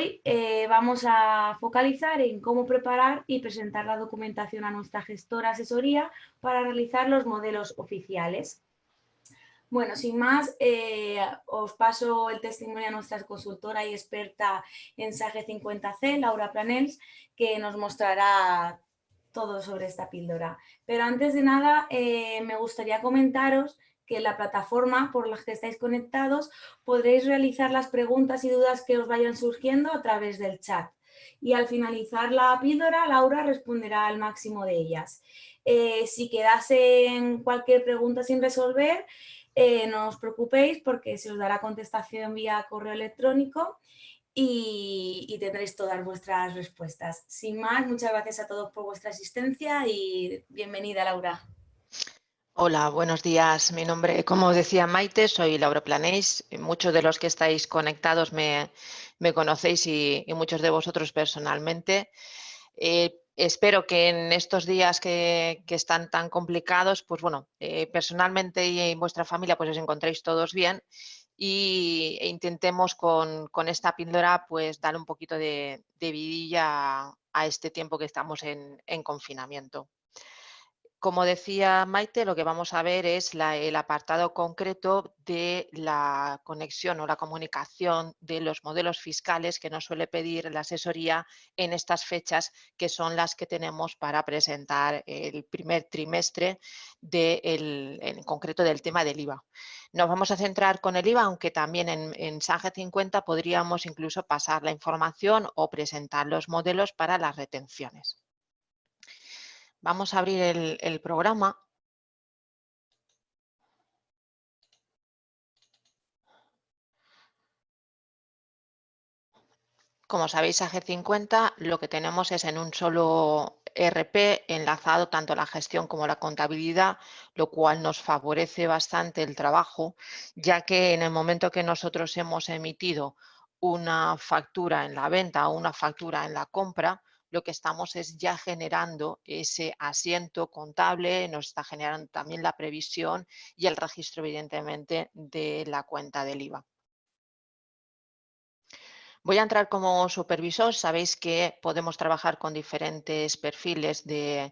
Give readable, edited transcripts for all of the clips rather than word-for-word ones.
Hoy vamos a focalizar en cómo preparar y presentar la documentación a nuestra gestora asesoría para realizar los modelos oficiales. Bueno, sin más, os paso el testimonio a nuestra consultora y experta en SAGE 50C, Laura Planels, que nos mostrará todo sobre esta píldora. Pero antes de nada, me gustaría comentaros que en la plataforma por la que estáis conectados podréis realizar las preguntas y dudas que os vayan surgiendo a través del chat. Y al finalizar la píldora, Laura responderá al máximo de ellas. Si quedase cualquier pregunta sin resolver, no os preocupéis porque se os dará contestación vía correo electrónico y tendréis todas vuestras respuestas. Sin más, muchas gracias a todos por vuestra asistencia y bienvenida, Laura. Hola, buenos días. Mi nombre, como decía Maite, soy Laura Planés. Muchos de los que estáis conectados me conocéis y muchos de vosotros personalmente. Espero que en estos días que están tan complicados, pues bueno, personalmente y en vuestra familia pues os encontréis todos bien e intentemos con esta píldora pues dar un poquito de vidilla a este tiempo que estamos en confinamiento. Como decía Maite, lo que vamos a ver es el apartado concreto de la conexión o la comunicación de los modelos fiscales que nos suele pedir la asesoría en estas fechas, que son las que tenemos para presentar el primer trimestre en concreto del tema del IVA. Nos vamos a centrar con el IVA, aunque también en SAGE 50 podríamos incluso pasar la información o presentar los modelos para las retenciones. Vamos a abrir el programa. Como sabéis, SAGE 50 lo que tenemos es en un solo ERP enlazado tanto la gestión como la contabilidad, lo cual nos favorece bastante el trabajo, ya que en el momento que nosotros hemos emitido una factura en la venta o una factura en la compra, lo que estamos es ya generando ese asiento contable, nos está generando también la previsión y el registro, evidentemente, de la cuenta del IVA. Voy a entrar como supervisor. Sabéis que podemos trabajar con diferentes perfiles de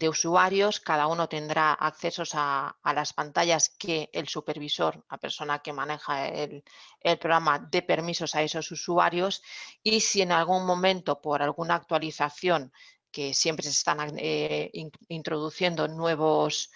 usuarios. Cada uno tendrá accesos a las pantallas que el supervisor, la persona que maneja el programa, dé permisos a esos usuarios. Y si en algún momento, por alguna actualización, que siempre se están introduciendo nuevos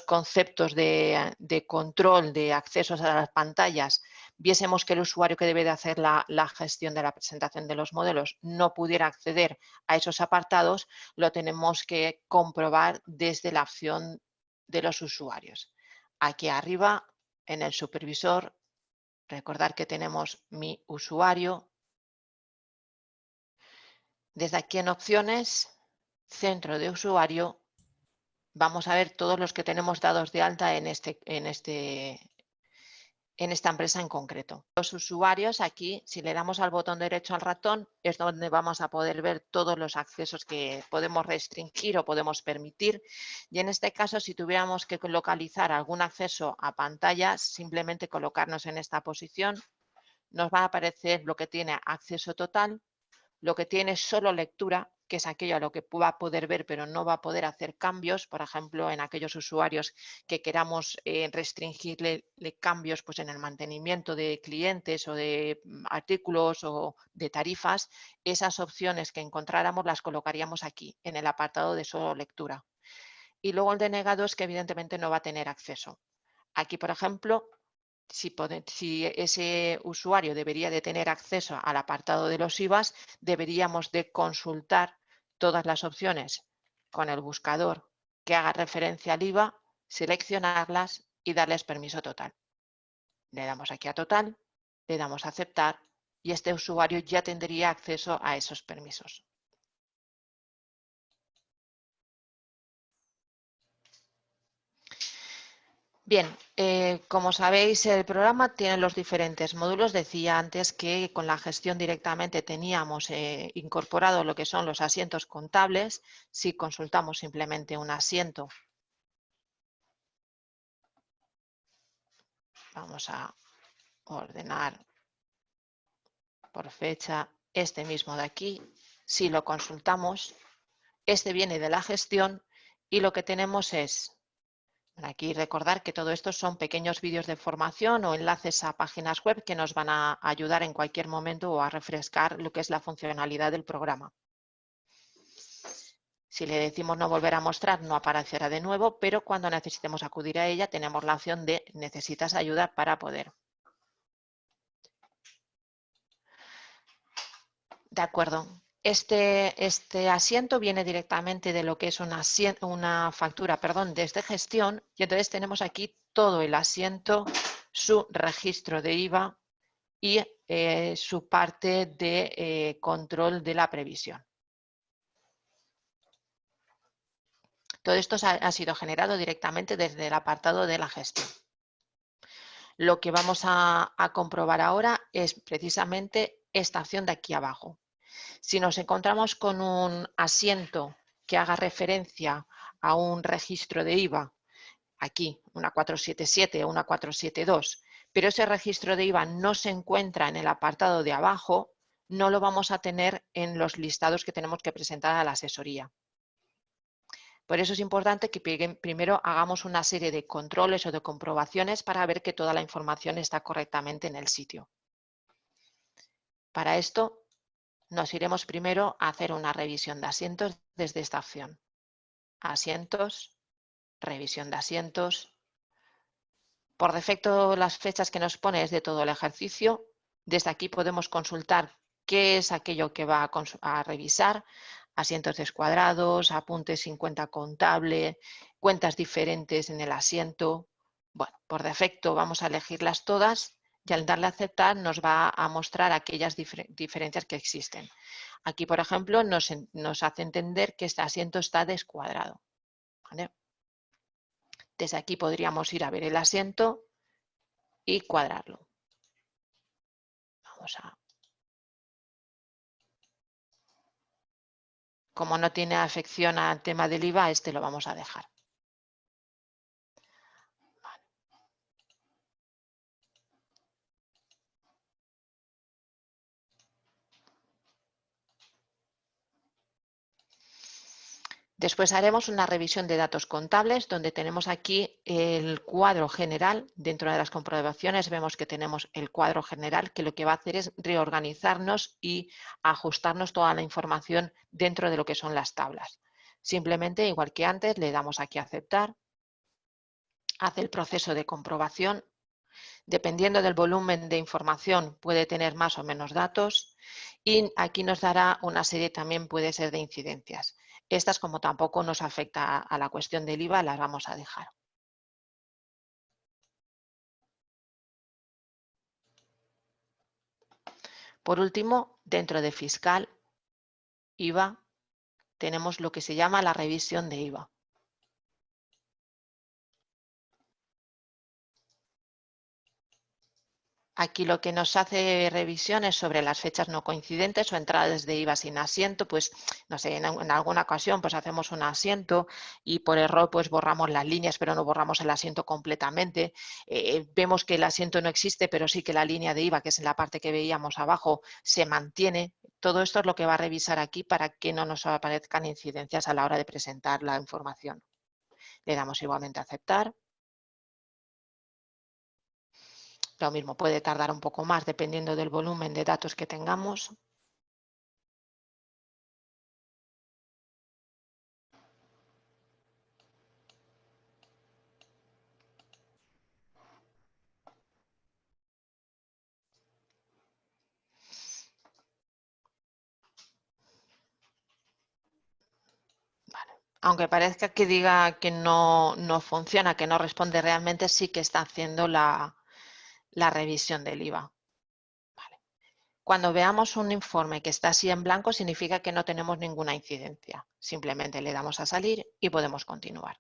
conceptos de control de accesos a las pantallas, viésemos que el usuario que debe de hacer la gestión de la presentación de los modelos no pudiera acceder a esos apartados, lo tenemos que comprobar desde la opción de los usuarios. Aquí arriba, en el supervisor, recordar que tenemos mi usuario. Desde aquí en opciones, centro de usuario, vamos a ver todos los que tenemos dados de alta en esta empresa en concreto. Los usuarios aquí, si le damos al botón derecho al ratón, es donde vamos a poder ver todos los accesos que podemos restringir o podemos permitir. Y en este caso, si tuviéramos que localizar algún acceso a pantallas, simplemente colocarnos en esta posición, nos va a aparecer lo que tiene acceso total, lo que tiene solo lectura, que es aquello a lo que va a poder ver pero no va a poder hacer cambios, por ejemplo, en aquellos usuarios que queramos restringirle cambios pues, en el mantenimiento de clientes o de artículos o de tarifas, esas opciones que encontráramos las colocaríamos aquí, en el apartado de solo lectura. Y luego el denegado es que evidentemente no va a tener acceso. Aquí, por ejemplo, si ese usuario debería de tener acceso al apartado de los IVAs, deberíamos de consultar todas las opciones con el buscador que haga referencia al IVA, seleccionarlas y darles permiso total. Le damos aquí a total, le damos a aceptar y este usuario ya tendría acceso a esos permisos. Bien, como sabéis, el programa tiene los diferentes módulos. Decía antes que con la gestión directamente teníamos incorporado lo que son los asientos contables. Si consultamos simplemente un asiento, vamos a ordenar por fecha este mismo de aquí, si lo consultamos, este viene de la gestión y lo que tenemos es, aquí recordar que todo esto son pequeños vídeos de formación o enlaces a páginas web que nos van a ayudar en cualquier momento o a refrescar lo que es la funcionalidad del programa. Si le decimos no volver a mostrar, no aparecerá de nuevo, pero cuando necesitemos acudir a ella tenemos la opción de necesitas ayuda para poder. De acuerdo. Este asiento viene directamente de lo que es una factura, desde gestión, y entonces tenemos aquí todo el asiento, su registro de IVA y su parte de control de la previsión. Todo esto ha sido generado directamente desde el apartado de la gestión. Lo que vamos a comprobar ahora es precisamente esta opción de aquí abajo. Si nos encontramos con un asiento que haga referencia a un registro de IVA, aquí una 477 o una 472, pero ese registro de IVA no se encuentra en el apartado de abajo, no lo vamos a tener en los listados que tenemos que presentar a la asesoría. Por eso es importante que primero hagamos una serie de controles o de comprobaciones para ver que toda la información está correctamente en el sitio. Para esto nos iremos primero a hacer una revisión de asientos desde esta opción. Asientos, revisión de asientos. Por defecto las fechas que nos pone es de todo el ejercicio. Desde aquí podemos consultar qué es aquello que va a revisar. Asientos descuadrados, apuntes sin cuenta contable, cuentas diferentes en el asiento. Bueno, por defecto vamos a elegirlas todas y al darle a aceptar nos va a mostrar aquellas diferencias que existen. Aquí, por ejemplo, nos hace entender que este asiento está descuadrado. ¿Vale? Desde aquí podríamos ir a ver el asiento y cuadrarlo. Vamos a... Como no tiene afección al tema del IVA, este lo vamos a dejar. Vale. Después haremos una revisión de datos contables donde tenemos aquí el cuadro general. Dentro de las comprobaciones vemos que tenemos el cuadro general que lo que va a hacer es reorganizarnos y ajustarnos toda la información dentro de lo que son las tablas. Simplemente, igual que antes, le damos aquí a aceptar. Hace el proceso de comprobación. Dependiendo del volumen de información puede tener más o menos datos y aquí nos dará una serie también puede ser de incidencias. Estas como tampoco nos afecta a la cuestión del IVA las vamos a dejar. Por último, dentro de fiscal, IVA, tenemos lo que se llama la revisión de IVA. Aquí lo que nos hace revisiones sobre las fechas no coincidentes o entradas de IVA sin asiento, pues no sé, en alguna ocasión pues hacemos un asiento y por error pues borramos las líneas pero no borramos el asiento completamente. Vemos que el asiento no existe pero sí que la línea de IVA, que es en la parte que veíamos abajo, se mantiene. Todo esto es lo que va a revisar aquí para que no nos aparezcan incidencias a la hora de presentar la información. Le damos igualmente a aceptar. Lo mismo, puede tardar un poco más dependiendo del volumen de datos que tengamos. Vale. Aunque parezca que diga que no funciona, que no responde realmente, sí que está haciendo la revisión del IVA. Vale. Cuando veamos un informe que está así en blanco, significa que no tenemos ninguna incidencia. Simplemente le damos a salir y podemos continuar.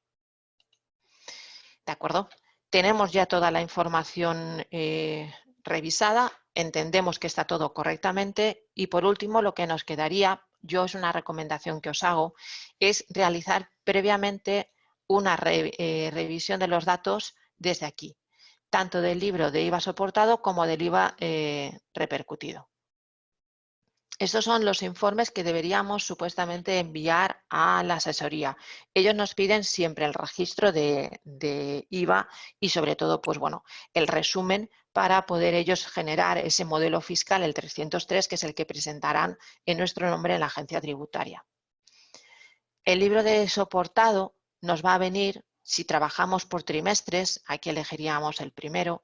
¿De acuerdo? Tenemos ya toda la información revisada, entendemos que está todo correctamente y por último lo que nos quedaría, yo es una recomendación que os hago, es realizar previamente una revisión de los datos desde aquí, tanto del libro de IVA soportado como del IVA repercutido. Estos son los informes que deberíamos supuestamente enviar a la asesoría. Ellos nos piden siempre el registro de IVA y sobre todo, pues bueno, el resumen para poder ellos generar ese modelo fiscal, el 303, que es el que presentarán en nuestro nombre en la agencia tributaria. El libro de soportado nos va a venir, si trabajamos por trimestres, aquí elegiríamos el primero.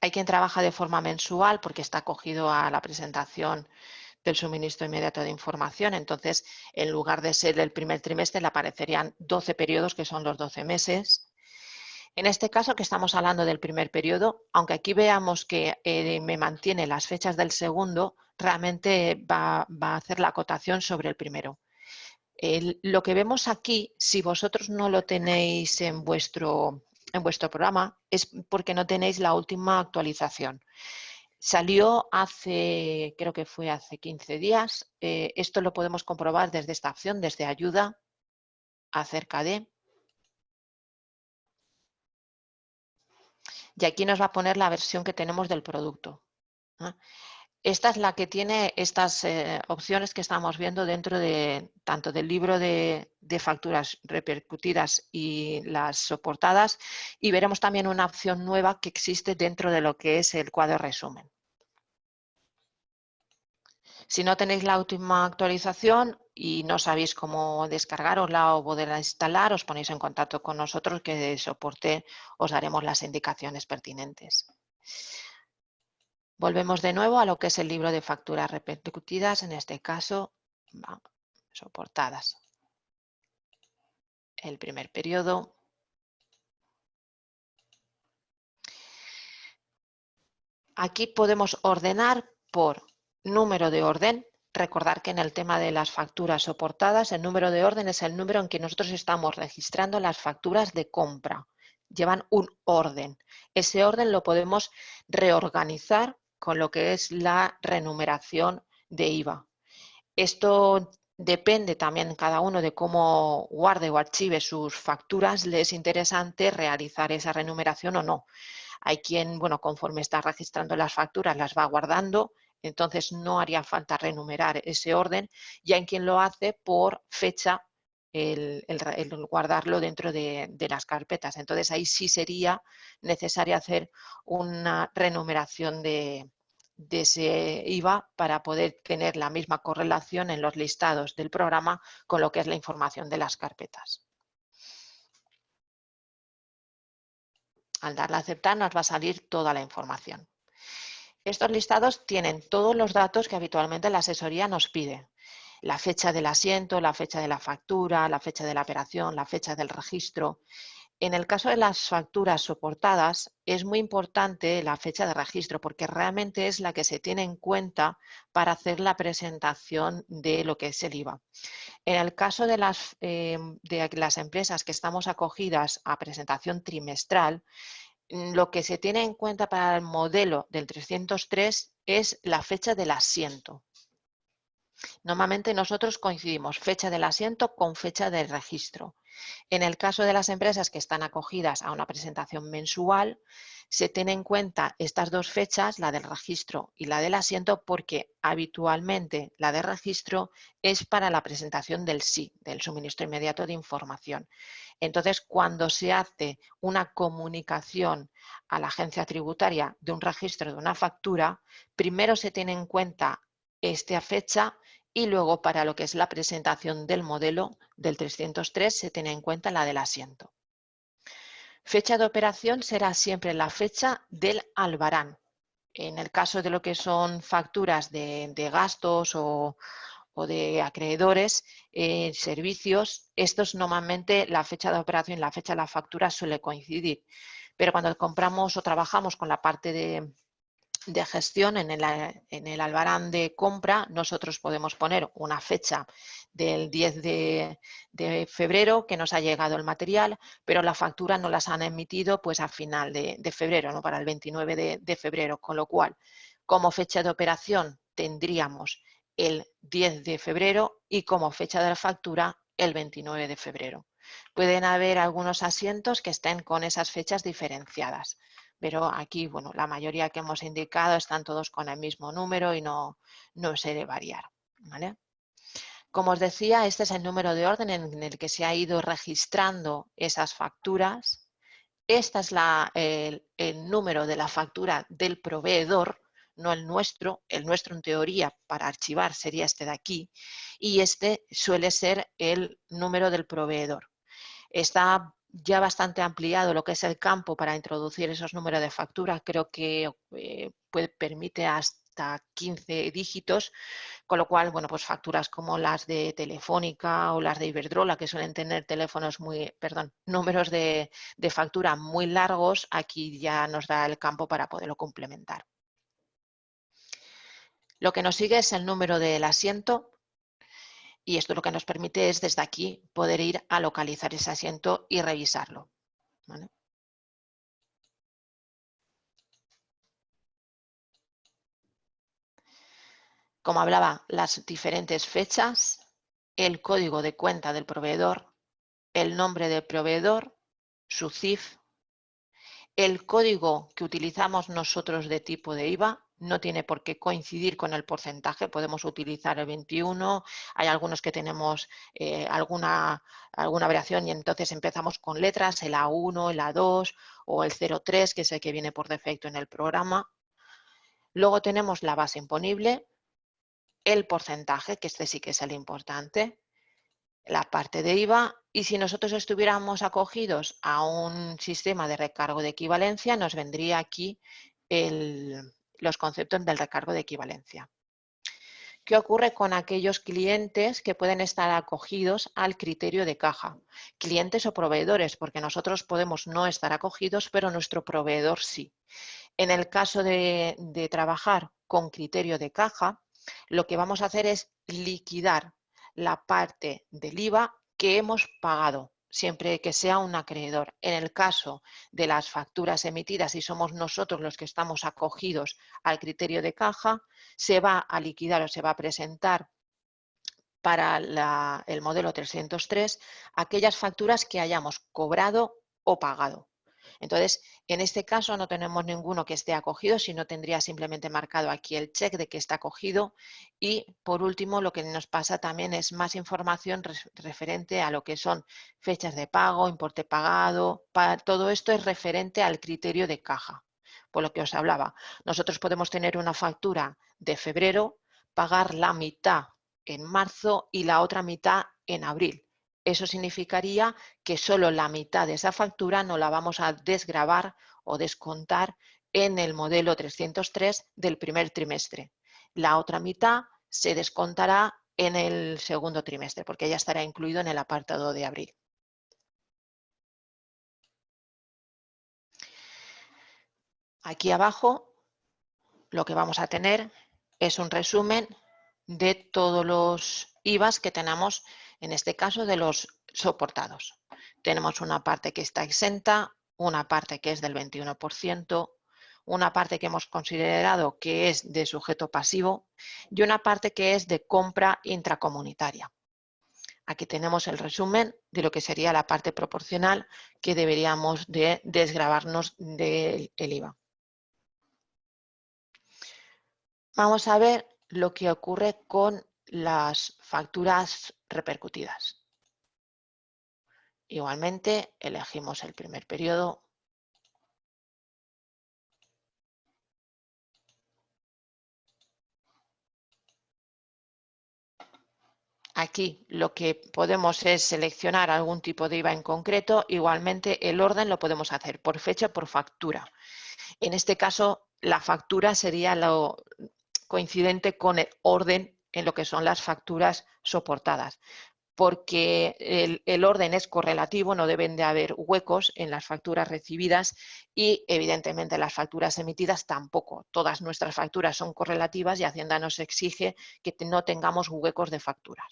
Hay quien trabaja de forma mensual porque está acogido a la presentación del suministro inmediato de información. Entonces, en lugar de ser el primer trimestre, le aparecerían 12 periodos, que son los 12 meses. En este caso, que estamos hablando del primer periodo, aunque aquí veamos que me mantiene las fechas del segundo, realmente va a hacer la acotación sobre el primero. Lo que vemos aquí, si vosotros no lo tenéis en vuestro programa, es porque no tenéis la última actualización. Salió hace, creo que fue hace 15 días. Esto lo podemos comprobar desde esta opción, desde ayuda, acerca de. Y aquí nos va a poner la versión que tenemos del producto. Esta es la que tiene estas opciones que estamos viendo dentro de tanto del libro de facturas repercutidas y las soportadas, y veremos también una opción nueva que existe dentro de lo que es el cuadro resumen. Si no tenéis la última actualización y no sabéis cómo descargarosla o poderla instalar, os ponéis en contacto con nosotros, que de soporte os daremos las indicaciones pertinentes. Volvemos de nuevo a lo que es el libro de facturas repercutidas, en este caso, soportadas. El primer periodo. Aquí podemos ordenar por número de orden. Recordar que en el tema de las facturas soportadas, el número de orden es el número en que nosotros estamos registrando las facturas de compra. Llevan un orden. Ese orden lo podemos reorganizar con lo que es la renumeración de IVA. Esto depende también cada uno de cómo guarde o archive sus facturas. Le es interesante realizar esa renumeración o no. Hay quien, bueno, conforme está registrando las facturas, las va guardando, entonces no haría falta renumerar ese orden, y hay quien lo hace por fecha, el guardarlo dentro de las carpetas. Entonces ahí sí sería necesario hacer una renumeración de ese IVA para poder tener la misma correlación en los listados del programa con lo que es la información de las carpetas. Al darle a aceptar nos va a salir toda la información. Estos listados tienen todos los datos que habitualmente la asesoría nos pide. La fecha del asiento, la fecha de la factura, la fecha de la operación, la fecha del registro. En el caso de las facturas soportadas es muy importante la fecha de registro, porque realmente es la que se tiene en cuenta para hacer la presentación de lo que es el IVA. En el caso de las empresas que estamos acogidas a presentación trimestral, lo que se tiene en cuenta para el modelo del 303 es la fecha del asiento. Normalmente nosotros coincidimos fecha del asiento con fecha del registro. En el caso de las empresas que están acogidas a una presentación mensual, se tienen en cuenta estas dos fechas, la del registro y la del asiento, porque habitualmente la de registro es para la presentación del SI, del suministro inmediato de información. Entonces, cuando se hace una comunicación a la agencia tributaria de un registro de una factura, primero se tiene en cuenta esta fecha y luego para lo que es la presentación del modelo del 303 se tiene en cuenta la del asiento. Fecha de operación será siempre la fecha del albarán. En el caso de lo que son facturas de gastos o de acreedores, servicios, estos normalmente la fecha de operación y la fecha de la factura suele coincidir. Pero cuando compramos o trabajamos con la parte de gestión en el albarán de compra, nosotros podemos poner una fecha del 10 de febrero que nos ha llegado el material, pero la factura no las han emitido pues a final de febrero, ¿no? Para el 29 de febrero, con lo cual como fecha de operación tendríamos el 10 de febrero y como fecha de la factura el 29 de febrero. Pueden haber algunos asientos que estén con esas fechas diferenciadas. pero aquí, bueno, la mayoría que hemos indicado están todos con el mismo número y no se debe variar, ¿vale? Como os decía, este es el número de orden en el que se ha ido registrando esas facturas. Este es el número de la factura del proveedor, no el nuestro. El nuestro, en teoría, para archivar sería este de aquí. Y este suele ser el número del proveedor. Está ya bastante ampliado lo que es el campo para introducir esos números de factura. Creo que permite hasta 15 dígitos, con lo cual, bueno, pues facturas como las de Telefónica o las de Iberdrola, que suelen tener números de factura muy largos, aquí ya nos da el campo para poderlo complementar. Lo que nos sigue es el número del asiento. Y esto lo que nos permite es, desde aquí, poder ir a localizar ese asiento y revisarlo, ¿vale? Como hablaba, las diferentes fechas, el código de cuenta del proveedor, el nombre del proveedor, su CIF, el código que utilizamos nosotros de tipo de IVA. No tiene por qué coincidir con el porcentaje, podemos utilizar el 21, hay algunos que tenemos alguna variación y entonces empezamos con letras, el A1, el A2 o el 03, que es el que viene por defecto en el programa. Luego tenemos la base imponible, el porcentaje, que este sí que es el importante, la parte de IVA, y si nosotros estuviéramos acogidos a un sistema de recargo de equivalencia, nos vendría aquí los conceptos del recargo de equivalencia. ¿Qué ocurre con aquellos clientes que pueden estar acogidos al criterio de caja? Clientes o proveedores, porque nosotros podemos no estar acogidos, pero nuestro proveedor sí. En el caso de trabajar con criterio de caja, lo que vamos a hacer es liquidar la parte del IVA que hemos pagado, siempre que sea un acreedor. En el caso de las facturas emitidas, si somos nosotros los que estamos acogidos al criterio de caja, se va a liquidar o se va a presentar para el modelo 303 aquellas facturas que hayamos cobrado o pagado. Entonces, en este caso no tenemos ninguno que esté acogido, sino tendría simplemente marcado aquí el check de que está acogido. Y por último, lo que nos pasa también es más información referente a lo que son fechas de pago, importe pagado. Todo esto es referente al criterio de caja. Por lo que os hablaba, nosotros podemos tener una factura de febrero, pagar la mitad en marzo y la otra mitad en abril. Eso significaría que solo la mitad de esa factura no la vamos a desgravar o descontar en el modelo 303 del primer trimestre. La otra mitad se descontará en el segundo trimestre, porque ya estará incluido en el apartado de abril. Aquí abajo lo que vamos a tener es un resumen de todos los IVAs que tenemos, en este caso de los soportados. Tenemos una parte que está exenta, una parte que es del 21%, una parte que hemos considerado que es de sujeto pasivo y una parte que es de compra intracomunitaria. Aquí tenemos el resumen de lo que sería la parte proporcional que deberíamos de desgravarnos del IVA. Vamos a ver lo que ocurre con las facturas repercutidas. Igualmente, elegimos el primer periodo. Aquí lo que podemos es seleccionar algún tipo de IVA en concreto. Igualmente, el orden lo podemos hacer por fecha o por factura. En este caso, la factura sería lo coincidente con el orden en lo que son las facturas soportadas, porque el orden es correlativo, no deben de haber huecos en las facturas recibidas y evidentemente las facturas emitidas tampoco. Todas nuestras facturas son correlativas y Hacienda nos exige que no tengamos huecos de facturas.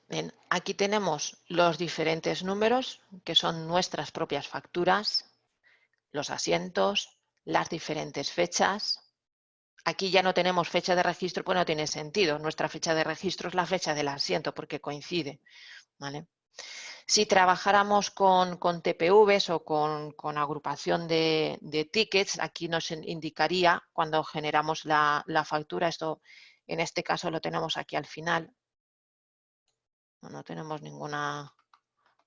Bien, aquí tenemos los diferentes números que son nuestras propias facturas, los asientos, las diferentes fechas. Aquí ya no tenemos fecha de registro, pues no tiene sentido. Nuestra fecha de registro es la fecha del asiento porque coincide, ¿vale? Si trabajáramos con TPVs o con agrupación de tickets, aquí nos indicaría cuando generamos la factura. Esto, en este caso, lo tenemos aquí al final. No tenemos ninguna,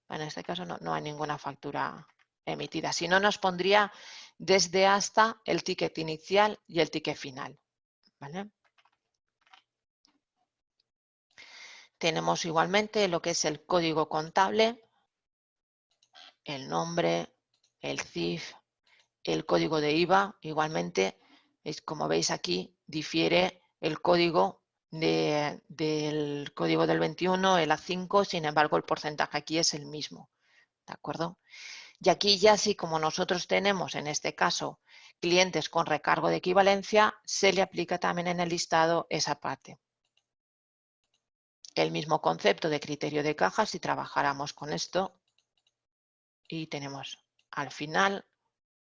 en este caso no hay ninguna factura emitida. Si no, nos pondría desde hasta el ticket inicial y el ticket final, ¿vale? Tenemos igualmente lo que es el código contable, el nombre, el CIF, el código de IVA. Igualmente, como veis aquí, difiere el código del código del 21, el A5, sin embargo, el porcentaje aquí es el mismo, ¿de acuerdo? Y aquí ya sí, como nosotros tenemos, en este caso, clientes con recargo de equivalencia, se le aplica también en el listado esa parte. El mismo concepto de criterio de caja si trabajáramos con esto y tenemos al final,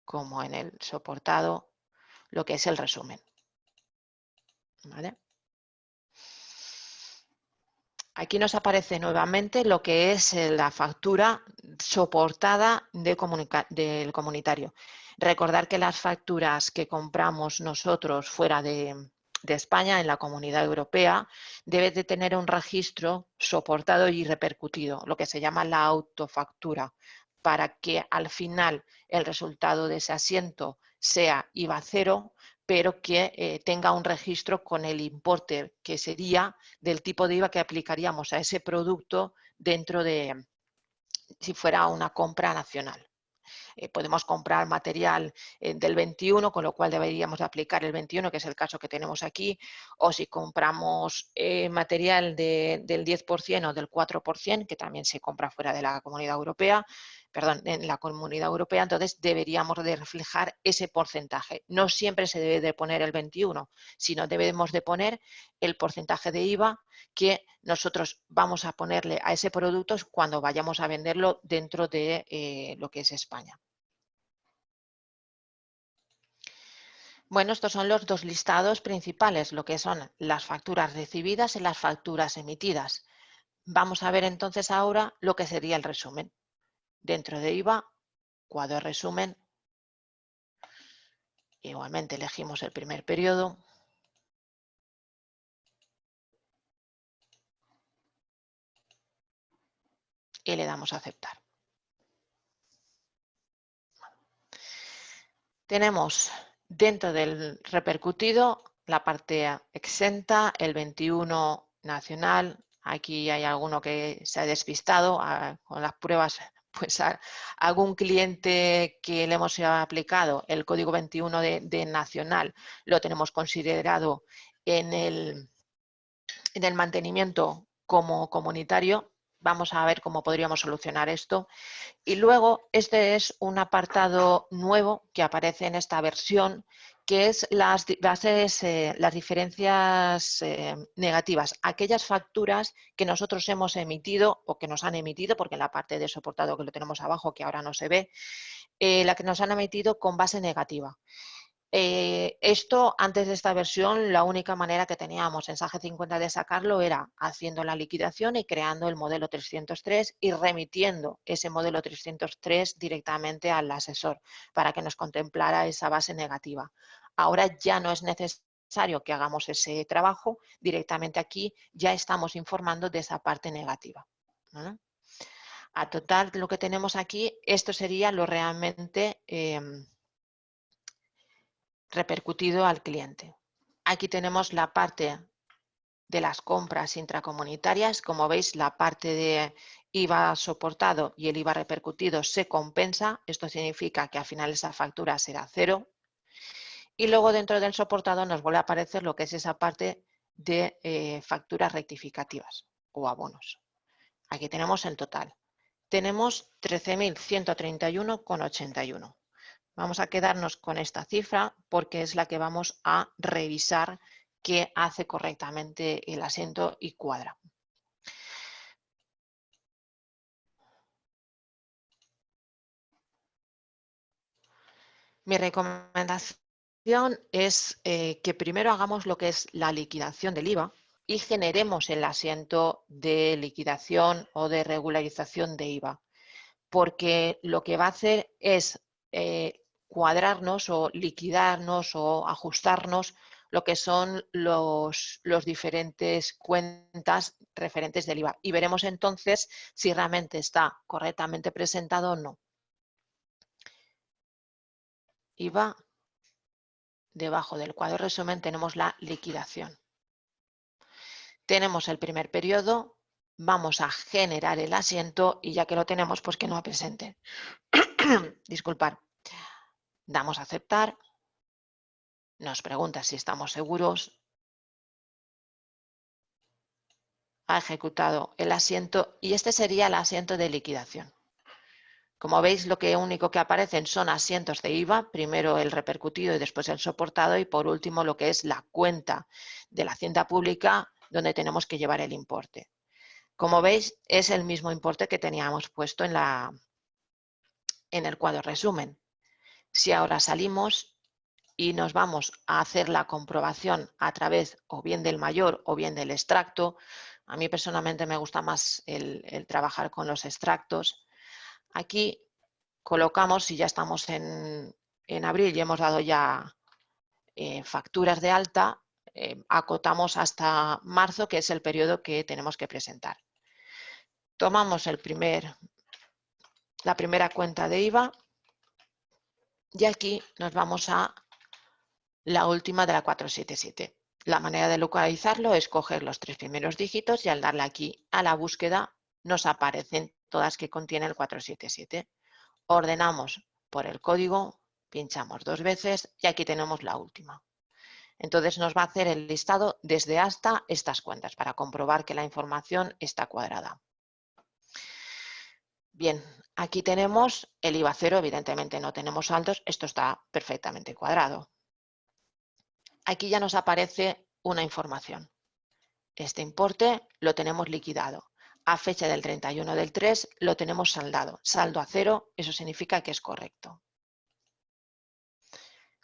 como en el soportado, lo que es el resumen, ¿vale? Aquí nos aparece nuevamente lo que es la factura soportada del comunitario. Recordar que las facturas que compramos nosotros fuera de España, en la Comunidad Europea, debe de tener un registro soportado y repercutido, lo que se llama la autofactura, para que al final el resultado de ese asiento sea IVA cero, pero que tenga un registro con el importe que sería del tipo de IVA que aplicaríamos a ese producto dentro de, si fuera una compra nacional. Podemos comprar material del 21, con lo cual deberíamos de aplicar el 21, que es el caso que tenemos aquí, o si compramos material del 10% o del 4%, que también se compra fuera de la Comunidad Europea, perdón, en la Comunidad Europea, entonces deberíamos de reflejar ese porcentaje. No siempre se debe de poner el 21, sino debemos de poner el porcentaje de IVA que nosotros vamos a ponerle a ese producto cuando vayamos a venderlo dentro de lo que es España. Bueno, estos son los dos listados principales, lo que son las facturas recibidas y las facturas emitidas. Vamos a ver entonces ahora lo que sería el resumen. Dentro de IVA, cuadro de resumen, igualmente elegimos el primer periodo. Y le damos a aceptar. Tenemos dentro del repercutido la parte exenta, el 21 nacional. Aquí hay alguno que se ha despistado con las pruebas, pues algún cliente que le hemos aplicado el código 21 de nacional lo tenemos considerado en el mantenimiento como comunitario. Vamos a ver cómo podríamos solucionar esto. Y luego, este es un apartado nuevo que aparece en esta versión, que es las diferencias negativas, aquellas facturas que nosotros hemos emitido o que nos han emitido, porque en la parte de soportado que lo tenemos abajo, que ahora no se ve, la que nos han emitido con base negativa. Esto, antes de esta versión, la única manera que teníamos en SAGE 50 de sacarlo era haciendo la liquidación y creando el modelo 303 y remitiendo ese modelo 303 directamente al asesor para que nos contemplara esa base negativa. Ahora ya no es necesario que hagamos ese trabajo, directamente aquí ya estamos informando de esa parte negativa, ¿vale? A total, lo que tenemos aquí, esto sería lo realmente repercutido al cliente. Aquí tenemos la parte de las compras intracomunitarias. Como veis, la parte de IVA soportado y el IVA repercutido se compensa. Esto significa que al final esa factura será cero. Y luego dentro del soportado nos vuelve a aparecer lo que es esa parte de facturas rectificativas o abonos. Aquí tenemos el total. Tenemos 13.131,81. Vamos a quedarnos con esta cifra porque es la que vamos a revisar que hace correctamente el asiento y cuadra. Mi recomendación es que primero hagamos lo que es la liquidación del IVA y generemos el asiento de liquidación o de regularización de IVA, porque lo que va a hacer es cuadrarnos o liquidarnos o ajustarnos lo que son los diferentes cuentas referentes del IVA y veremos entonces si realmente está correctamente presentado o no. IVA, debajo del cuadro resumen tenemos la liquidación. Tenemos el primer periodo, vamos a generar el asiento y ya que lo tenemos, pues que no presente. Disculpar. Damos a aceptar. Nos pregunta si estamos seguros. Ha ejecutado el asiento y este sería el asiento de liquidación. Como veis, lo único que aparecen son asientos de IVA, primero el repercutido y después el soportado y por último lo que es la cuenta de la hacienda pública donde tenemos que llevar el importe. Como veis, es el mismo importe que teníamos puesto en el cuadro resumen. Si ahora salimos y nos vamos a hacer la comprobación a través o bien del mayor o bien del extracto, a mí personalmente me gusta más el trabajar con los extractos. Aquí colocamos, si ya estamos en abril y hemos dado ya facturas de alta, acotamos hasta marzo, que es el periodo que tenemos que presentar. Tomamos la primera cuenta de IVA y aquí nos vamos a la última de la 477. La manera de localizarlo es coger los 3 primeros dígitos y al darle aquí a la búsqueda nos aparecen todas que contiene el 477. Ordenamos por el código, pinchamos 2 veces y aquí tenemos la última. Entonces nos va a hacer el listado desde hasta estas cuentas para comprobar que la información está cuadrada. Bien, aquí tenemos el IVA 0, evidentemente no tenemos saldos, esto está perfectamente cuadrado. Aquí ya nos aparece una información. Este importe lo tenemos liquidado. A fecha del 31 del 3 lo tenemos saldado. Saldo a 0, eso significa que es correcto.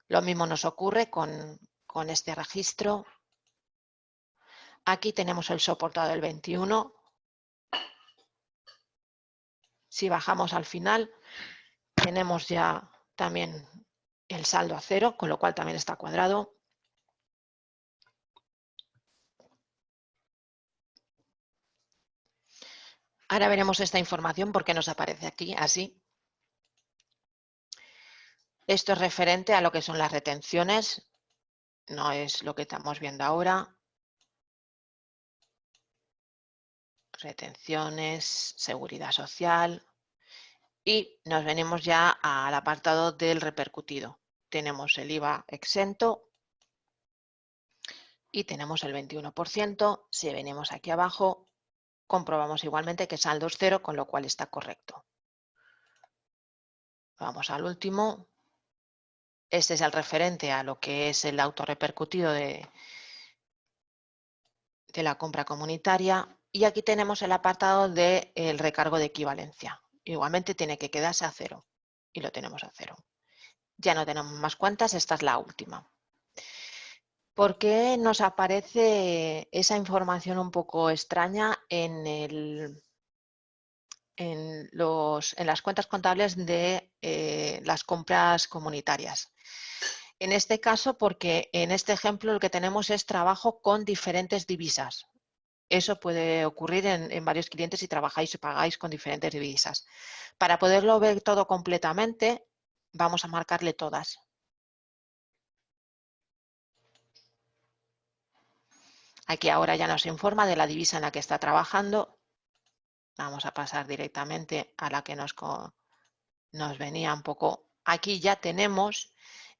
Lo mismo nos ocurre con este registro. Aquí tenemos el soportado del 21. Si bajamos al final, tenemos ya también el saldo a 0, con lo cual también está cuadrado. Ahora veremos esta información porque nos aparece aquí así. Esto es referente a lo que son las retenciones, no es lo que estamos viendo ahora. Retenciones, seguridad social y nos venimos ya al apartado del repercutido. Tenemos el IVA exento y tenemos el 21%. Si venimos aquí abajo, comprobamos igualmente que saldo es 0, con lo cual está correcto. Vamos al último. Este es el referente a lo que es el autorrepercutido de la compra comunitaria y aquí tenemos el apartado del recargo de equivalencia. Igualmente tiene que quedarse a 0 y lo tenemos a 0. Ya no tenemos más cuentas, esta es la última. ¿Por qué nos aparece esa información un poco extraña en las cuentas contables de las compras comunitarias? En este caso, porque en este ejemplo lo que tenemos es trabajo con diferentes divisas. Eso puede ocurrir en varios clientes si trabajáis y pagáis con diferentes divisas. Para poderlo ver todo completamente, vamos a marcarle todas. Aquí ahora ya nos informa de la divisa en la que está trabajando. Vamos a pasar directamente a la que nos venía un poco. Aquí ya tenemos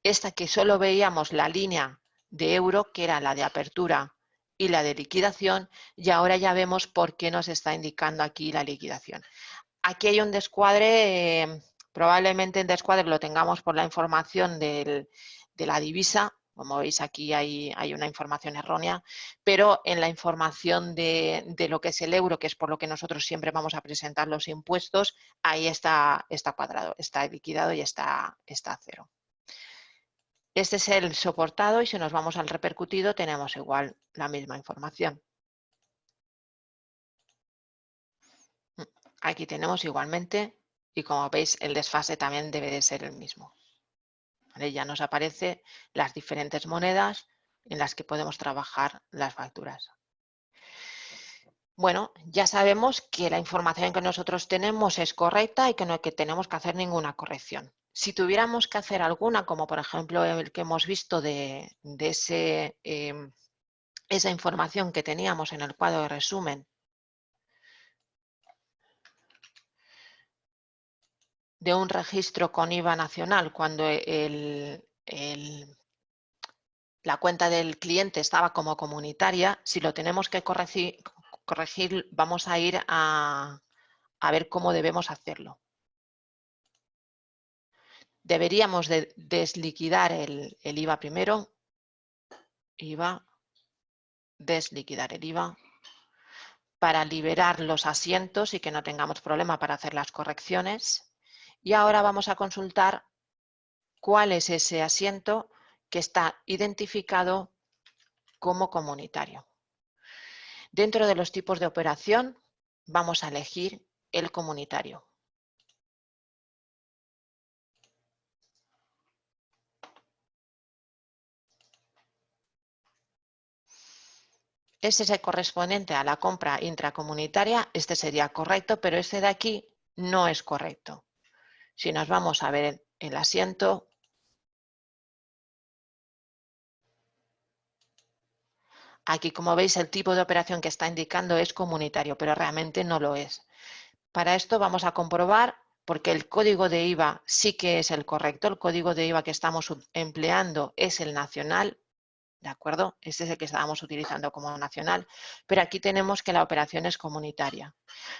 esta que solo veíamos la línea de euro, que era la de apertura y la de liquidación, y ahora ya vemos por qué nos está indicando aquí la liquidación. Aquí hay un descuadre, probablemente el descuadre lo tengamos por la información de la divisa. Como veis aquí hay una información errónea, pero en la información de lo que es el euro, que es por lo que nosotros siempre vamos a presentar los impuestos, ahí está cuadrado, está liquidado y está a 0. Este es el soportado y si nos vamos al repercutido tenemos igual la misma información. Aquí tenemos igualmente y como veis el desfase también debe de ser el mismo. ¿Vale? Ya nos aparecen las diferentes monedas en las que podemos trabajar las facturas. Bueno, ya sabemos que la información que nosotros tenemos es correcta y que no hay que tenemos que hacer ninguna corrección. Si tuviéramos que hacer alguna, como por ejemplo el que hemos visto de esa información que teníamos en el cuadro de resumen de un registro con IVA nacional cuando la cuenta del cliente estaba como comunitaria, si lo tenemos que corregir vamos a ir a ver cómo debemos hacerlo. Deberíamos de desliquidar el IVA primero. IVA, desliquidar el IVA para liberar los asientos y que no tengamos problema para hacer las correcciones. Y ahora vamos a consultar cuál es ese asiento que está identificado como comunitario. Dentro de los tipos de operación vamos a elegir el comunitario. Este es el correspondiente a la compra intracomunitaria, este sería correcto, pero este de aquí no es correcto. Si nos vamos a ver el asiento, aquí como veis el tipo de operación que está indicando es comunitario, pero realmente no lo es. Para esto vamos a comprobar, porque el código de IVA sí que es el correcto, el código de IVA que estamos empleando es el nacional, ¿de acuerdo? Este es el que estábamos utilizando como nacional, pero aquí tenemos que la operación es comunitaria.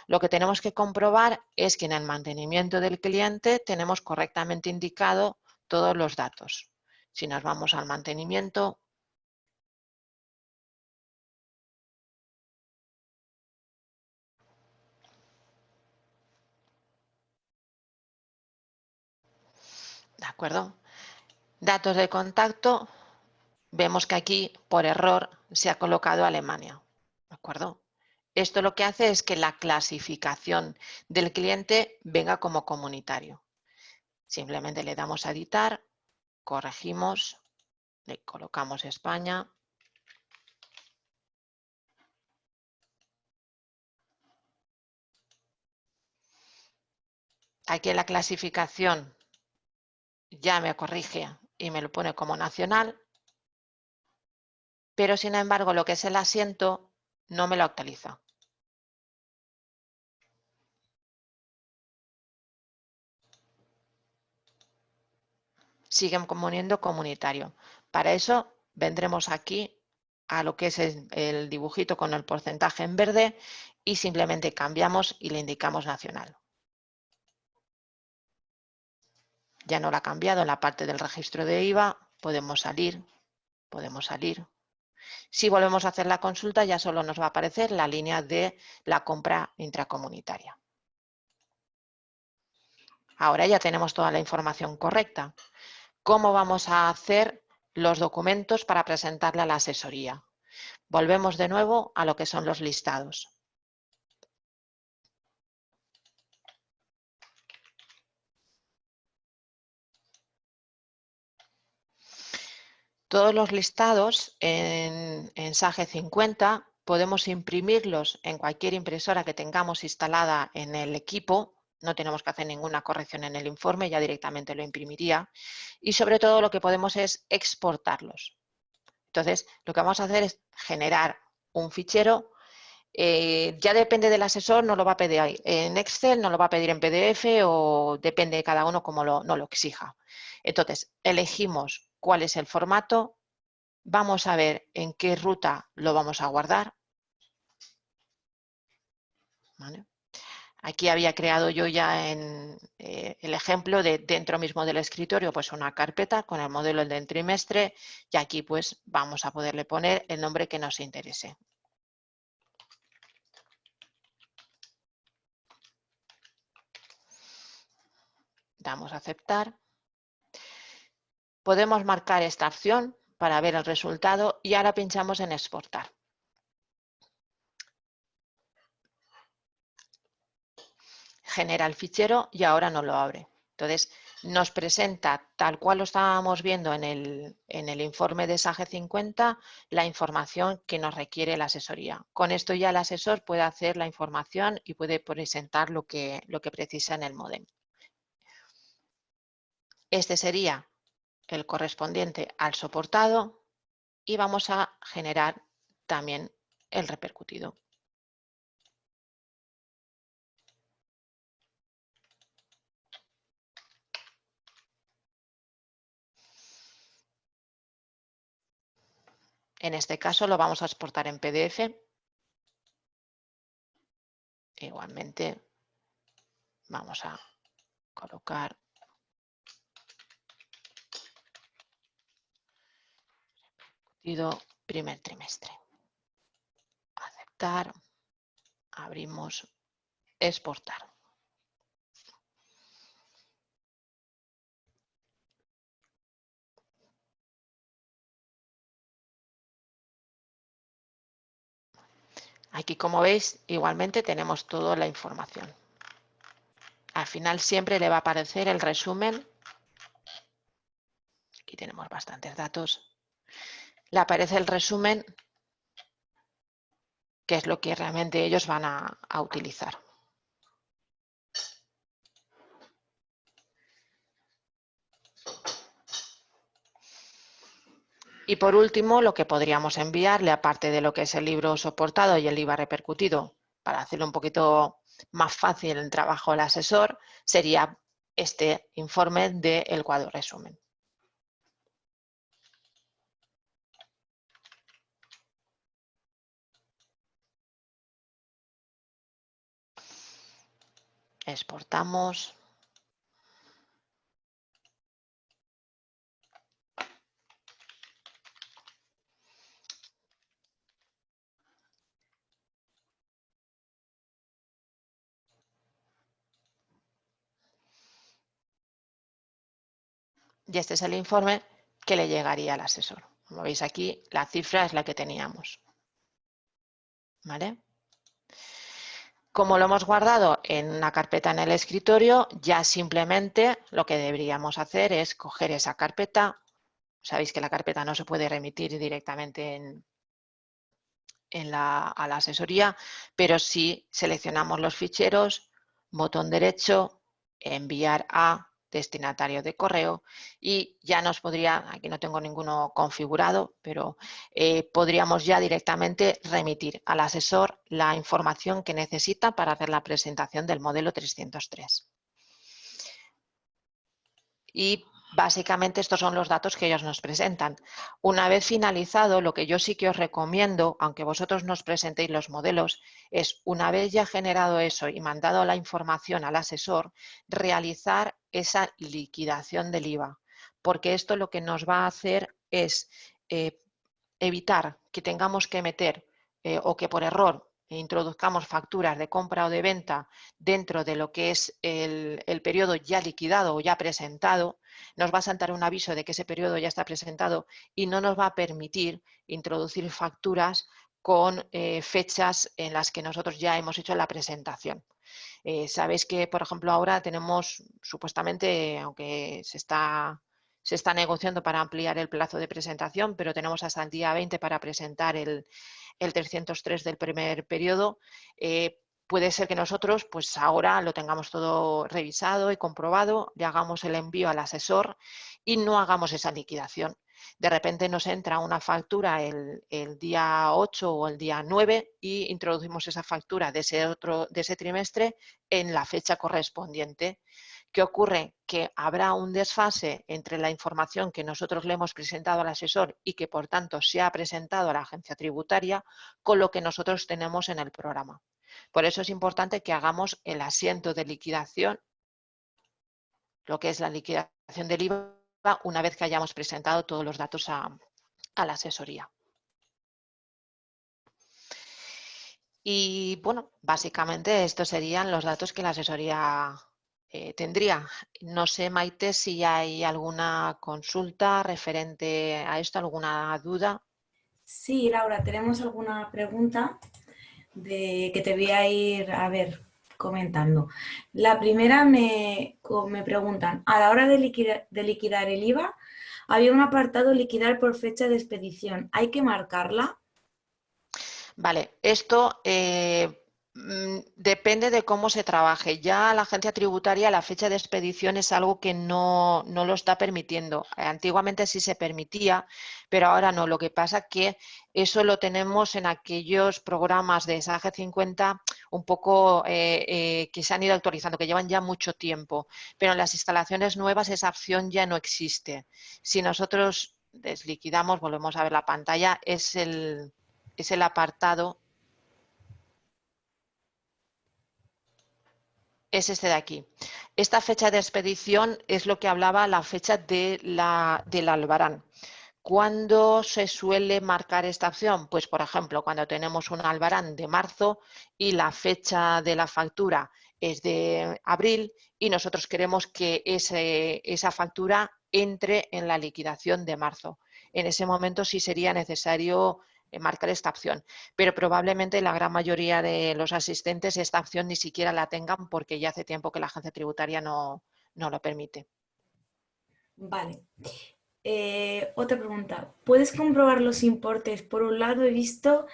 Lo que tenemos que comprobar es que en el mantenimiento del cliente tenemos correctamente indicado todos los datos. Si nos vamos al mantenimiento, ¿de acuerdo? Datos de contacto, vemos que aquí por error se ha colocado Alemania, ¿de acuerdo? Esto lo que hace es que la clasificación del cliente venga como comunitario. Simplemente le damos a editar, corregimos, le colocamos España. Aquí en la clasificación ya me corrige y me lo pone como nacional, pero sin embargo lo que es el asiento no me lo actualiza. Siguen poniendo comunitario. Para eso vendremos aquí a lo que es el dibujito con el porcentaje en verde y simplemente cambiamos y le indicamos nacional. Ya no lo ha cambiado en la parte del registro de IVA, podemos salir, podemos salir. Si volvemos a hacer la consulta ya solo nos va a aparecer la línea de la compra intracomunitaria. Ahora ya tenemos toda la información correcta. ¿Cómo vamos a hacer los documentos para presentarle a la asesoría? Volvemos de nuevo a lo que son los listados. Todos los listados en Sage 50 podemos imprimirlos en cualquier impresora que tengamos instalada en el equipo. No tenemos que hacer ninguna corrección en el informe, ya directamente lo imprimiría. Y sobre todo lo que podemos es exportarlos. Entonces, lo que vamos a hacer es generar un fichero. Ya depende del asesor, no lo va a pedir en Excel, no lo va a pedir en PDF o depende de cada uno como no lo exija. Entonces, elegimos cuál es el formato, vamos a ver en qué ruta lo vamos a guardar. ¿Vale? Aquí había creado yo ya en el ejemplo de dentro mismo del escritorio pues una carpeta con el modelo del trimestre y aquí pues vamos a poderle poner el nombre que nos interese. Damos a aceptar. Podemos marcar esta opción para ver el resultado y ahora pinchamos en exportar. Genera el fichero y ahora no lo abre. Entonces, nos presenta, tal cual lo estábamos viendo en el informe de SAGE 50, la información que nos requiere la asesoría. Con esto ya el asesor puede hacer la información y puede presentar lo que precisa en el módem. Este sería el correspondiente al soportado y vamos a generar también el repercutido. En este caso lo vamos a exportar en PDF. Igualmente vamos a colocar primer trimestre. Aceptar. Abrimos, exportar. Aquí, como veis, igualmente tenemos toda la información. Al final siempre le va a aparecer el resumen. Aquí tenemos bastantes datos. Le aparece el resumen, que es lo que realmente ellos van a utilizar. Y por último, lo que podríamos enviarle, aparte de lo que es el libro soportado y el IVA repercutido, para hacerlo un poquito más fácil el trabajo del asesor, sería este informe del cuadro resumen. Exportamos. Y este es el informe que le llegaría al asesor. Como veis aquí, la cifra es la que teníamos. ¿Vale? Como lo hemos guardado en una carpeta en el escritorio, ya simplemente lo que deberíamos hacer es coger esa carpeta. Sabéis que la carpeta no se puede remitir directamente a la asesoría, pero sí seleccionamos los ficheros, botón derecho, enviar a destinatario de correo y ya nos podría, aquí no tengo ninguno configurado, pero podríamos ya directamente remitir al asesor la información que necesita para hacer la presentación del modelo 303. Y básicamente estos son los datos que ellos nos presentan. Una vez finalizado, lo que yo sí que os recomiendo, aunque vosotros nos presentéis los modelos, es una vez ya generado eso y mandado la información al asesor, realizar esa liquidación del IVA, porque esto lo que nos va a hacer es evitar que tengamos que meter o que por error introduzcamos facturas de compra o de venta dentro de lo que es el periodo ya liquidado o ya presentado. Nos va a saltar un aviso de que ese periodo ya está presentado y no nos va a permitir introducir facturas con fechas en las que nosotros ya hemos hecho la presentación. Sabéis que, por ejemplo, ahora tenemos supuestamente, aunque se está negociando para ampliar el plazo de presentación, pero tenemos hasta el día 20 para presentar el 303 del primer periodo. Puede ser que nosotros pues ahora lo tengamos todo revisado y comprobado, le hagamos el envío al asesor y no hagamos esa liquidación. De repente nos entra una factura el día 8 o el día 9 y introducimos esa factura de ese trimestre en la fecha correspondiente. ¿Qué ocurre? Que habrá un desfase entre la información que nosotros le hemos presentado al asesor y que por tanto se ha presentado a la agencia tributaria con lo que nosotros tenemos en el programa. Por eso es importante que hagamos el asiento de liquidación, lo que es la liquidación del IVA, una vez que hayamos presentado todos los datos a la asesoría. Y bueno, básicamente estos serían los datos que la asesoría tendría. No sé, Maite, si hay alguna consulta referente a esto, alguna duda. Sí, Laura, tenemos alguna pregunta que te voy a ir a ver comentando. La primera me preguntan, a la hora de liquidar el IVA, había un apartado liquidar por fecha de expedición. ¿Hay que marcarla? Vale, esto depende de cómo se trabaje. Ya la agencia tributaria, la fecha de expedición es algo que no lo está permitiendo. Antiguamente sí se permitía, pero ahora no. Lo que pasa es que eso lo tenemos en aquellos programas de SAGE 50 un poco que se han ido actualizando, que llevan ya mucho tiempo. Pero en las instalaciones nuevas esa opción ya no existe. Si nosotros desliquidamos, volvemos a ver la pantalla, es el apartado, es este de aquí. Esta fecha de expedición es lo que hablaba la fecha del albarán. ¿Cuándo se suele marcar esta opción? Pues, por ejemplo, cuando tenemos un albarán de marzo y la fecha de la factura es de abril y nosotros queremos que esa factura entre en la liquidación de marzo. En ese momento sí sería necesario marcar esta opción, pero probablemente la gran mayoría de los asistentes esta opción ni siquiera la tengan porque ya hace tiempo que la agencia tributaria no lo permite. Vale. Otra pregunta. ¿Puedes comprobar los importes? Por un lado he visto,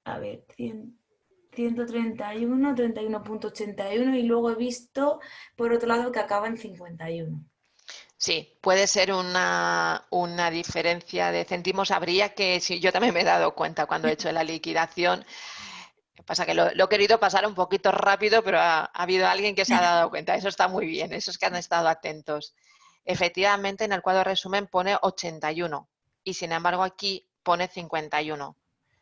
a ver, 131, 31.81 y luego he visto, por otro lado, que acaba en 51. Sí, puede ser una diferencia de céntimos. Habría que, sí, yo también me he dado cuenta cuando he hecho la liquidación. Pasa que lo he querido pasar un poquito rápido, pero ha habido alguien que se ha dado cuenta. Eso está muy bien, esos que han estado atentos. Efectivamente, en el cuadro resumen pone 81 y sin embargo aquí pone 51.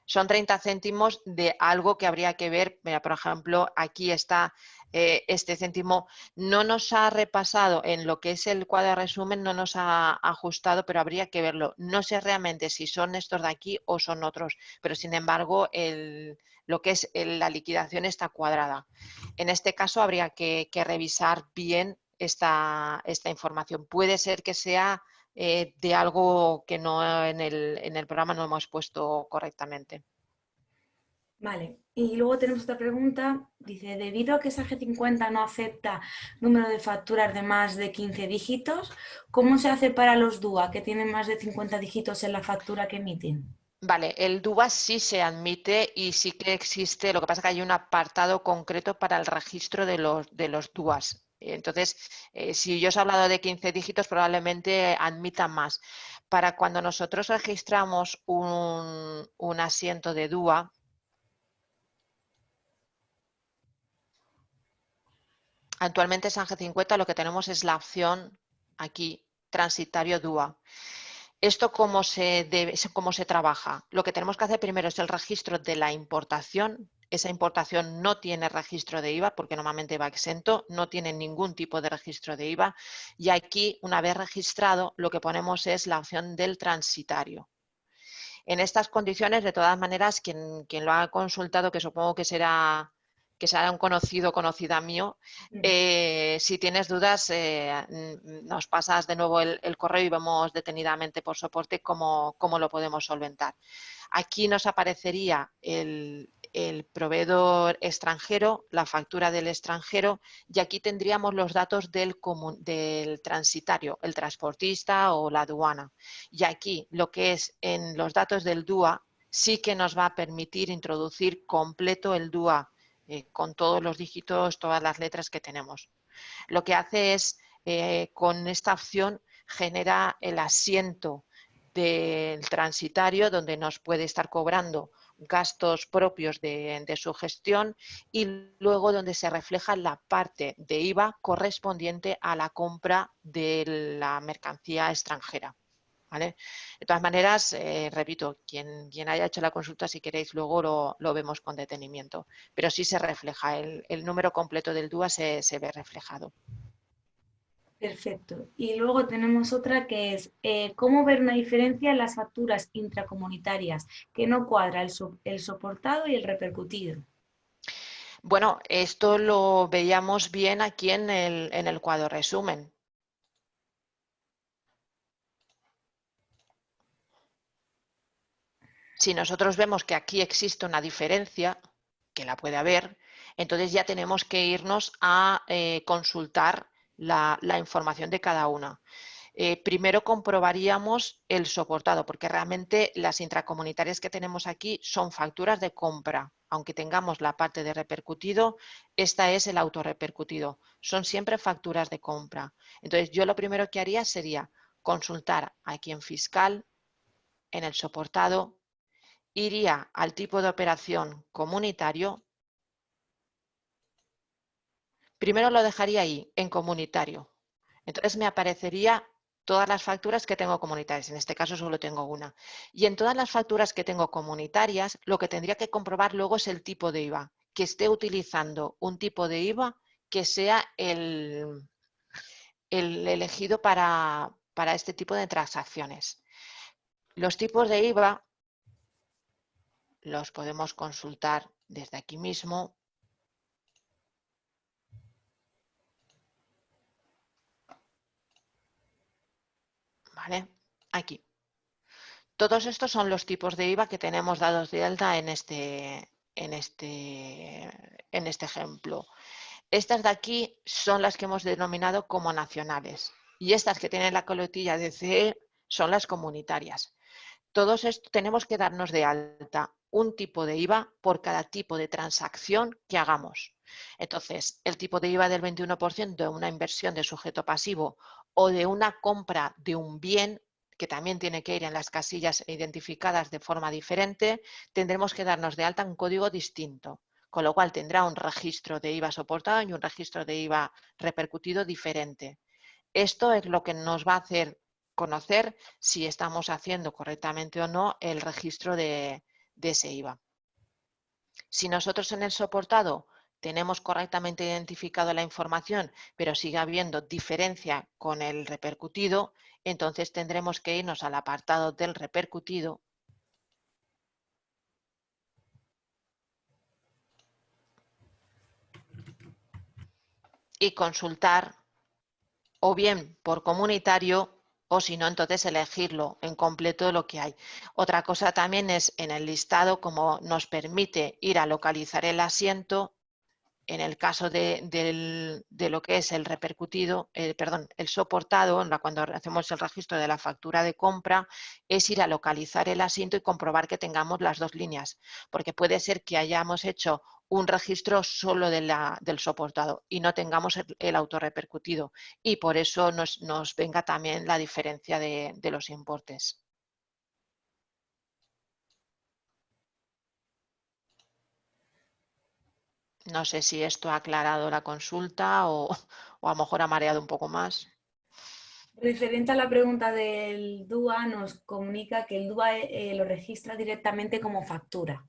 Son 30 céntimos de algo que habría que ver. Mira, por ejemplo, aquí está este céntimo. No nos ha repasado en lo que es el cuadro de resumen, no nos ha ajustado, pero habría que verlo. No sé realmente si son estos de aquí o son otros, pero sin embargo lo que es la liquidación está cuadrada. En este caso habría que revisar bien esta información. Puede ser que sea de algo que no en el programa no hemos puesto correctamente. Vale, y luego tenemos otra pregunta. Dice, debido a que esa G50 no acepta número de facturas de más de 15 dígitos, ¿cómo se hace para los DUA que tienen más de 50 dígitos en la factura que emiten? Vale, el DUA sí se admite y sí que existe, lo que pasa es que hay un apartado concreto para el registro de los DUAs. Entonces, si yo os he hablado de 15 dígitos, probablemente admitan más. Para cuando nosotros registramos un asiento de DUA, actualmente en San G50 lo que tenemos es la opción aquí, transitario DUA. ¿Esto cómo se trabaja? Lo que tenemos que hacer primero es el registro de la importación. Esa importación no tiene registro de IVA porque normalmente va exento, no tiene ningún tipo de registro de IVA. Y aquí, una vez registrado, lo que ponemos es la opción del transitario. En estas condiciones, de todas maneras, quien lo ha consultado, que supongo que será un conocido, conocida mío, si tienes dudas, nos pasas de nuevo el correo y vemos detenidamente por soporte cómo lo podemos solventar. Aquí nos aparecería el proveedor extranjero, la factura del extranjero, y aquí tendríamos los datos del transitario, el transportista o la aduana. Y aquí lo que es en los datos del DUA sí que nos va a permitir introducir completo el DUA con todos los dígitos, todas las letras que tenemos. Lo que hace es, con esta opción, genera el asiento del transitario donde nos puede estar cobrando gastos propios de su gestión y luego donde se refleja la parte de IVA correspondiente a la compra de la mercancía extranjera. ¿Vale? De todas maneras, repito, quien haya hecho la consulta, si queréis, luego lo vemos con detenimiento. Pero sí se refleja, el número completo del DUA se ve reflejado. Perfecto. Y luego tenemos otra que es, ¿cómo ver una diferencia en las facturas intracomunitarias que no cuadra el soportado y el repercutido? Bueno, esto lo veíamos bien aquí en el cuadro resumen. Si nosotros vemos que aquí existe una diferencia, que la puede haber, entonces ya tenemos que irnos a consultar la información de cada una. Primero comprobaríamos el soportado, porque realmente las intracomunitarias que tenemos aquí son facturas de compra. Aunque tengamos la parte de repercutido, esta es el autorrepercutido. Son siempre facturas de compra. Entonces, yo lo primero que haría sería consultar aquí en fiscal, en el soportado, iría al tipo de operación comunitario. Primero lo dejaría ahí, en comunitario. Entonces me aparecería todas las facturas que tengo comunitarias. En este caso solo tengo una. Y en todas las facturas que tengo comunitarias, lo que tendría que comprobar luego es el tipo de IVA. Que esté utilizando un tipo de IVA que sea el elegido para este tipo de transacciones. Los tipos de IVA los podemos consultar desde aquí mismo. ¿Vale? Aquí. Todos estos son los tipos de IVA que tenemos dados de alta en este ejemplo. Estas de aquí son las que hemos denominado como nacionales y estas que tienen la coletilla de CE son las comunitarias. Todos estos tenemos que darnos de alta un tipo de IVA por cada tipo de transacción que hagamos. Entonces, el tipo de IVA del 21% de una inversión de sujeto pasivo o de una compra de un bien, que también tiene que ir en las casillas identificadas de forma diferente, tendremos que darnos de alta un código distinto, con lo cual tendrá un registro de IVA soportado y un registro de IVA repercutido diferente. Esto es lo que nos va a hacer conocer si estamos haciendo correctamente o no el registro de ese IVA. Si nosotros en el soportado tenemos correctamente identificado la información, pero sigue habiendo diferencia con el repercutido, entonces tendremos que irnos al apartado del repercutido y consultar o bien por comunitario o si no, entonces elegirlo en completo lo que hay. Otra cosa también es en el listado, como nos permite ir a localizar el asiento, en el caso de lo que es el repercutido, perdón, el soportado, cuando hacemos el registro de la factura de compra, es ir a localizar el asiento y comprobar que tengamos las dos líneas, porque puede ser que hayamos hecho un registro solo del soportado y no tengamos el autorrepercutido y por eso nos venga también la diferencia de los importes. No sé si esto ha aclarado la consulta o a lo mejor ha mareado un poco más. Referente a la pregunta del DUA, nos comunica que el DUA lo registra directamente como factura.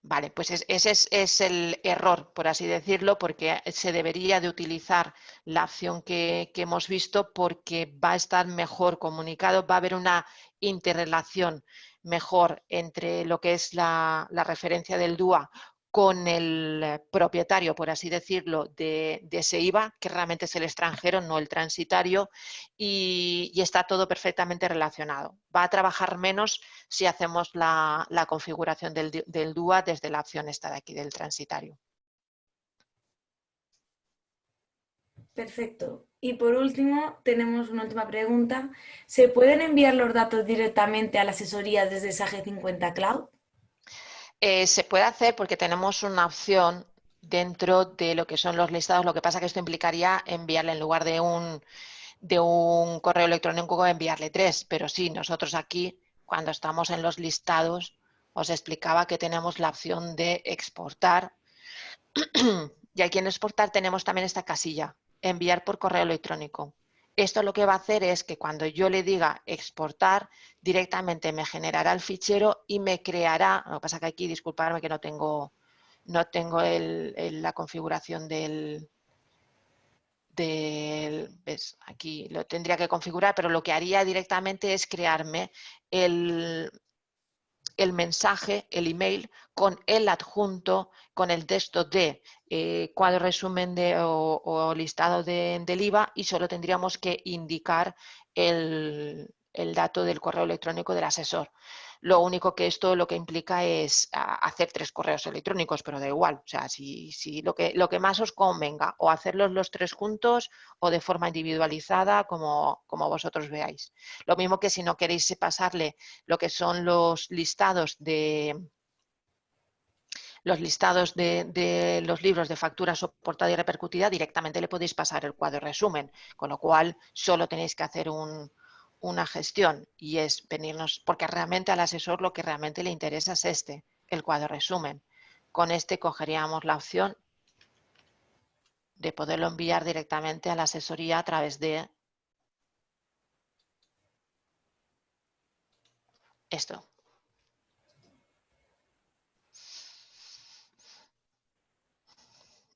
Vale, pues ese es el error, por así decirlo, porque se debería de utilizar la opción que hemos visto porque va a estar mejor comunicado, va a haber una interrelación mejor entre lo que es la referencia del DUA con el propietario, por así decirlo, de ese IVA, que realmente es el extranjero, no el transitario, y está todo perfectamente relacionado. Va a trabajar menos si hacemos la configuración del DUA desde la opción esta de aquí, del transitario. Perfecto. Y por último, tenemos una última pregunta. ¿Se pueden enviar los datos directamente a la asesoría desde Sage 50 Cloud? Se puede hacer porque tenemos una opción dentro de lo que son los listados. Lo que pasa es que esto implicaría enviarle en lugar de un correo electrónico, enviarle 3. Pero sí, nosotros aquí, cuando estamos en los listados, os explicaba que tenemos la opción de exportar. Y aquí en exportar tenemos también esta casilla, enviar por correo electrónico. Esto lo que va a hacer es que cuando yo le diga exportar, directamente me generará el fichero y me creará, lo que pasa que aquí, disculpadme que no tengo la configuración ¿ves? Aquí lo tendría que configurar, pero lo que haría directamente es crearme el el mensaje, el email, con el adjunto, con el texto de cuadro resumen o listado del IVA, y solo tendríamos que indicar el dato del correo electrónico del asesor. Lo único que esto lo que implica es hacer 3 correos electrónicos, pero da igual. O sea, si lo que más os convenga, o hacerlos los 3 juntos o de forma individualizada, como vosotros veáis. Lo mismo que si no queréis pasarle lo que son los listados de los libros de factura soportada y repercutida, directamente le podéis pasar el cuadro resumen, con lo cual solo tenéis que hacer una gestión, y es venirnos, porque realmente al asesor lo que realmente le interesa es el cuadro resumen. Con este cogeríamos la opción de poderlo enviar directamente a la asesoría a través de esto.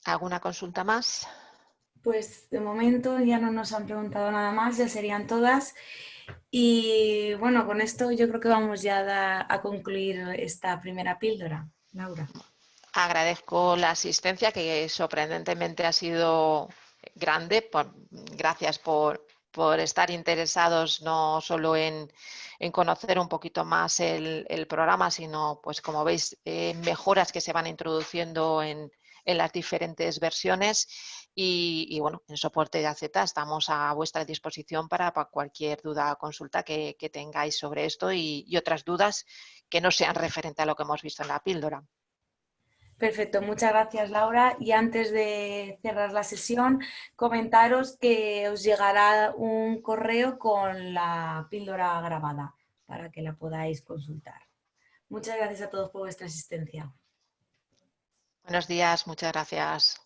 ¿Alguna consulta más? Pues de momento ya no nos han preguntado nada más, ya serían todas. Y bueno, con esto yo creo que vamos ya a concluir esta primera píldora, Laura. Agradezco la asistencia, que sorprendentemente ha sido grande. Gracias por estar interesados no solo en conocer un poquito más el programa, sino, pues como veis, mejoras que se van introduciendo en las diferentes versiones. Y bueno, en soporte de AZ estamos a vuestra disposición para cualquier duda o consulta que tengáis sobre esto y otras dudas que no sean referente a lo que hemos visto en la píldora. Perfecto, muchas gracias, Laura. Y antes de cerrar la sesión, comentaros que os llegará un correo con la píldora grabada para que la podáis consultar. Muchas gracias a todos por vuestra asistencia. Buenos días, muchas gracias.